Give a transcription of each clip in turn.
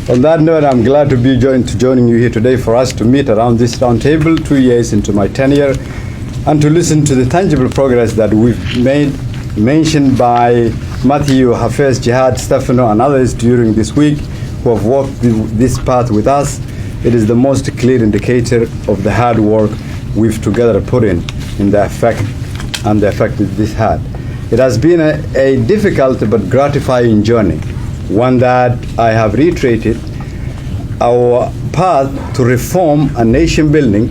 On that note, I'm glad to be joining you here today for us to meet around this round table 2 years into my tenure and to listen to the tangible progress that we've made, mentioned by Matthew, Hafez, Jihad, Stefano, and others during this week who have walked this path with us. It is the most clear indicator of the hard work we've together put in the effect that this had. It has been a difficult but gratifying journey, one that I have reiterated our path to reform and nation building,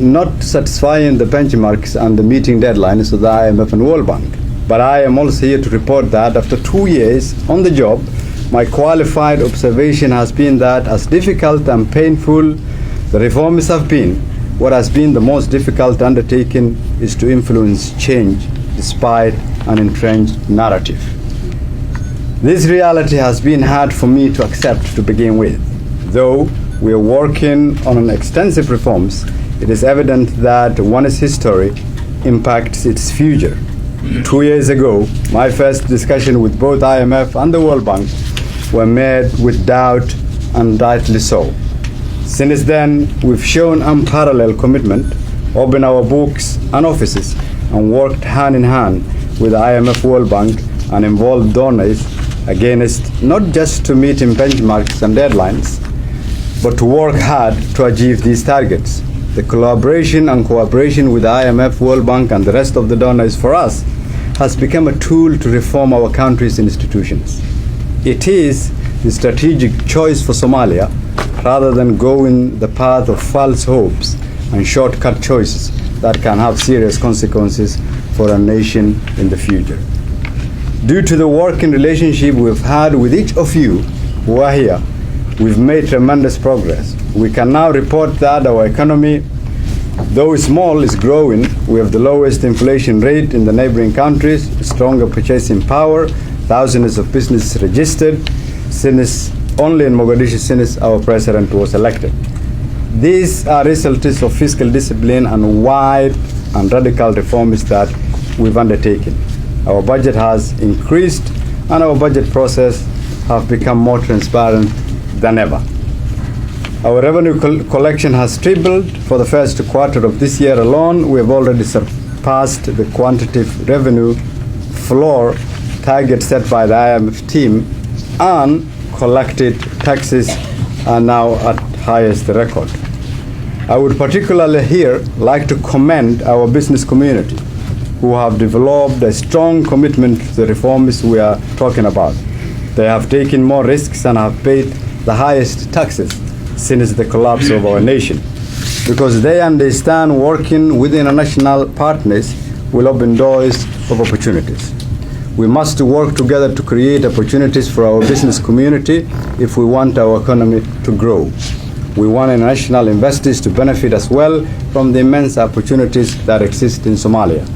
not satisfying the benchmarks and the meeting deadlines of the IMF and World Bank. But I am also here to report that after 2 years on the job, my qualified observation has been that as difficult and painful the reforms have been, what has been the most difficult undertaking is to influence change despite an entrenched narrative. This reality has been hard for me to accept to begin with. Though we are working on extensive reforms, it is evident that one's history impacts its future. 2 years ago, my first discussion with both IMF and the World Bank were met with doubt, and rightly so. Since then, we've shown unparalleled commitment, opened our books and offices, and worked hand in hand with the IMF, World Bank, and involved donors against not just to meet in benchmarks and deadlines, but to work hard to achieve these targets. The collaboration and cooperation with the IMF, World Bank, and the rest of the donors for us has become a tool to reform our country's institutions. It is the strategic choice for Somalia rather than going the path of false hopes and shortcut choices that can have serious consequences for a nation in the future. Due to the working relationship we've had with each of you who are here, we've made tremendous progress. We can now report that our economy, though small, is growing. We have the lowest inflation rate in the neighboring countries, stronger purchasing power, thousands of businesses registered only in Mogadishu since our president was elected. These are results of fiscal discipline and wide and radical reforms that we've undertaken. Our budget has increased and our budget process have become more transparent than ever. Our revenue collection has tripled for the first quarter of this year alone. We have already surpassed the quantitative revenue floor target set by the IMF team, and collected taxes are now at highest record. I would particularly here like to commend our business community who have developed a strong commitment to the reforms we are talking about. They have taken more risks and have paid the highest taxes since the collapse of our nation, because they understand working with international partners will open doors of opportunities. We must work together to create opportunities for our business community if we want our economy to grow. We want international investors to benefit as well from the immense opportunities that exist in Somalia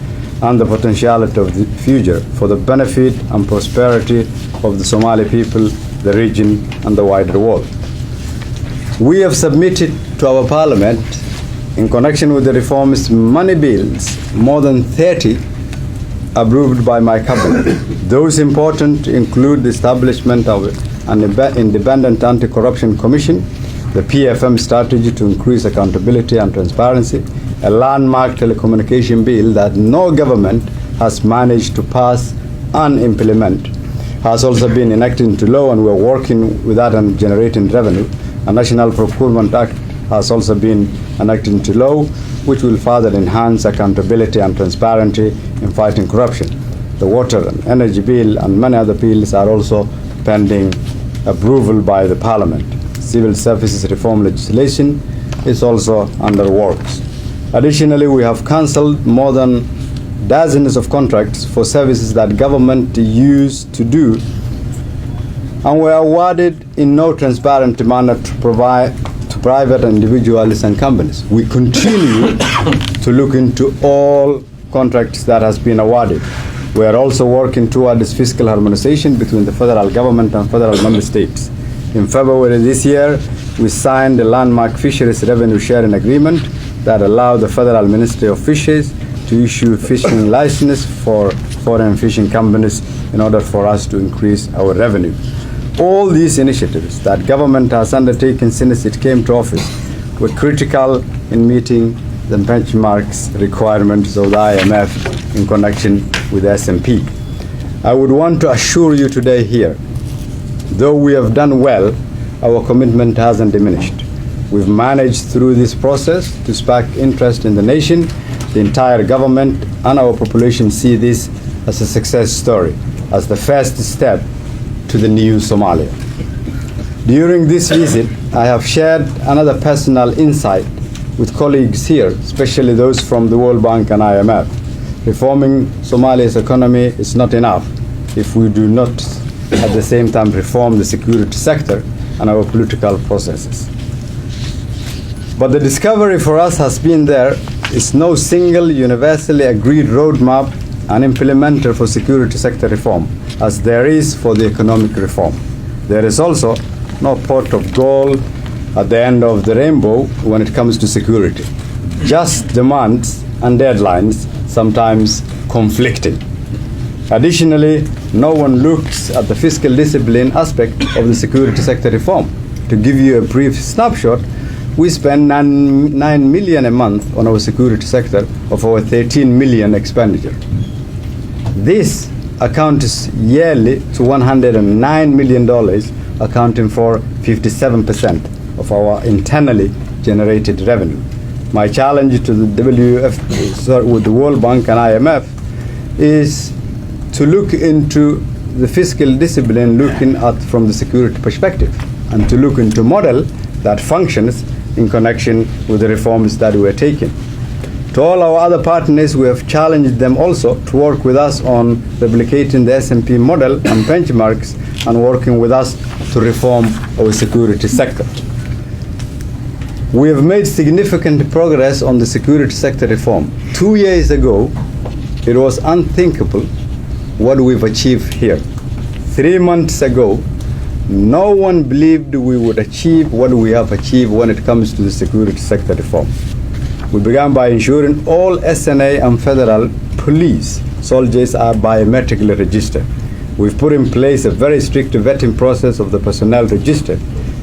and the potentiality of the future for the benefit and prosperity of the Somali people, the region, and the wider world. We have submitted to our parliament, in connection with the reforms, money bills, more than 30 approved by my cabinet. Those important include the establishment of an independent anti-corruption commission, the PFM strategy to increase accountability and transparency, a landmark telecommunication bill that no government has managed to pass and implement, has also been enacted into law, and we're working with that and generating revenue. A National Procurement Act has also been enacted into law, which will further enhance accountability and transparency in fighting corruption. The water and energy bill and many other bills are also pending approval by the Parliament. Civil services reform legislation is also under works. Additionally, we have cancelled more than dozens of contracts for services that government used to do and were awarded in no transparent manner to provide to private individuals and companies. We continue to look into all contracts that has been awarded. We are also working towards fiscal harmonization between the federal government and federal member states. In February this year, we signed a landmark fisheries revenue sharing agreement that allowed the Federal Ministry of Fisheries to issue fishing licenses for foreign fishing companies in order for us to increase our revenue. All these initiatives that government has undertaken since it came to office were critical in meeting the benchmarks requirements of the IMF in connection with the S&P. I would want to assure you today here, though we have done well, our commitment hasn't diminished. We've managed through this process to spark interest in the nation. The entire government and our population see this as a success story, as the first step to the new Somalia. During this visit, I have shared another personal insight with colleagues here, especially those from the World Bank and IMF. Reforming Somalia's economy is not enough if we do not at the same time reform the security sector and our political processes. But the discovery for us has been there is no single universally agreed roadmap and implementer for security sector reform, as there is for the economic reform. There is also no pot of gold at the end of the rainbow when it comes to security. Just demands and deadlines, sometimes conflicting. Additionally, no one looks at the fiscal discipline aspect of the security sector reform. To give you a brief snapshot, we spend 9 million a month on our security sector of our 13 million expenditure. This accounts yearly to $109 million, accounting for 57% of our internally generated revenue. My challenge to the with the World Bank and IMF is to look into the fiscal discipline looking at from the security perspective, and to look into a model that functions in connection with the reforms that we are taking. To all our other partners, we have challenged them also to work with us on replicating the S&P model and benchmarks and working with us to reform our security sector. We have made significant progress on the security sector reform. 2 years ago, it was unthinkable what we've achieved here. 3 months ago, no one believed we would achieve what we have achieved when it comes to the security sector reform. We began by ensuring all SNA and federal police soldiers are biometrically registered. We've put in place a very strict vetting process of the personnel registered.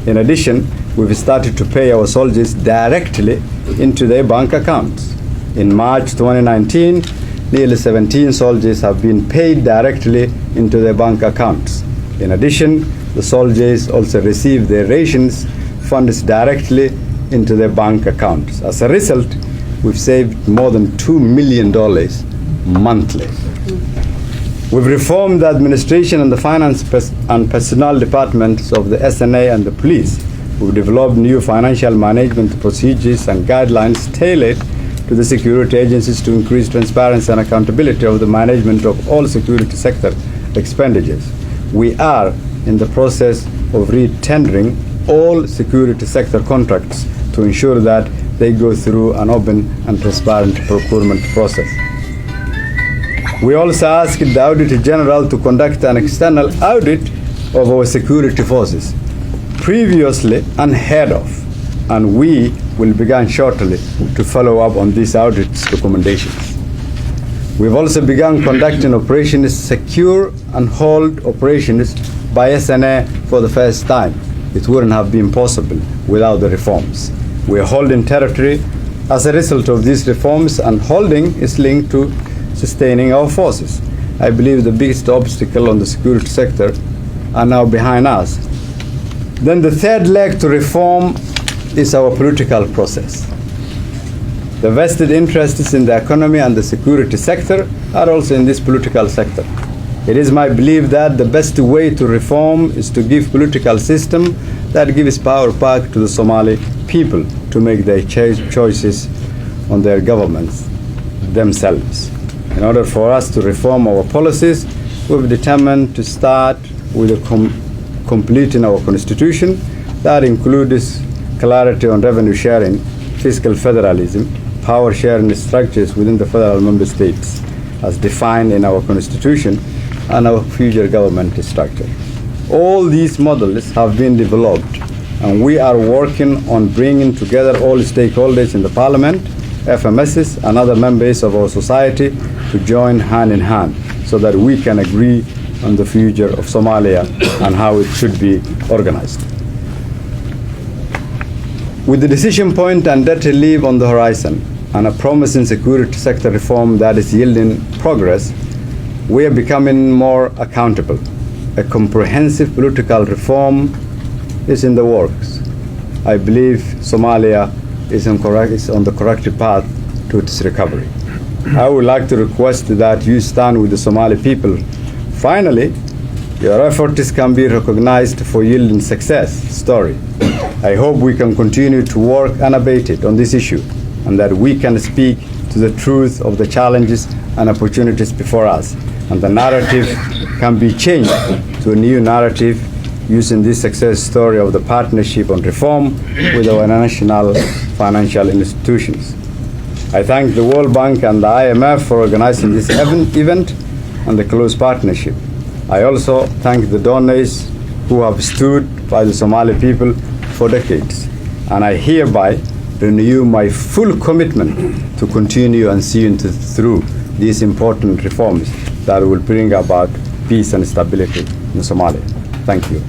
In addition, we've started to pay our soldiers directly into their bank accounts. In March 2019, nearly 17 soldiers have been paid directly into their bank accounts. In addition, the soldiers also receive their rations funds directly into their bank accounts. As a result, we've saved more than $2 million monthly. We've reformed the administration and the finance and personnel departments of the SNA and the police. We've developed new financial management procedures and guidelines tailored to the security agencies to increase transparency and accountability of the management of all security sector expenditures. We are in the process of re-tendering all security sector contracts to ensure that they go through an open and transparent procurement process. We also asked the Auditor General to conduct an external audit of our security forces, previously unheard of, and we will begin shortly to follow up on these audit's recommendations. We've also begun conducting operations secure and hold operations by SNA for the first time. It wouldn't have been possible without the reforms. We are holding territory as a result of these reforms, and holding is linked to sustaining our forces. I believe the biggest obstacle on the security sector are now behind us. Then the third leg to reform is our political process. The vested interests in the economy and the security sector are also in this political sector. It is my belief that the best way to reform is to give political system that gives power back to the Somali people to make their choices on their governments themselves. In order for us to reform our policies, we've determined to start with completing our constitution. That includes clarity on revenue sharing, fiscal federalism, power sharing structures within the federal member states as defined in our constitution, and our future government structure. All these models have been developed, and we are working on bringing together all stakeholders in the parliament, FMSs, and other members of our society to join hand in hand so that we can agree on the future of Somalia and how it should be organized. With the decision point and debt relief on the horizon and a promising security sector reform that is yielding progress, we are becoming more accountable. A comprehensive political reform is in the works. I believe Somalia is on the correct path to its recovery. I would like to request that you stand with the Somali people. Finally, your efforts can be recognized for yielding success story. I hope we can continue to work unabated on this issue and that we can speak to the truth of the challenges and opportunities before us, and the narrative can be changed to a new narrative using this success story of the partnership on reform with our national financial institutions. I thank the World Bank and the IMF for organizing this event and the close partnership. I also thank the donors who have stood by the Somali people for decades, and I hereby renew my full commitment to continue and see through these important reforms that will bring about peace and stability in Somalia. Thank you.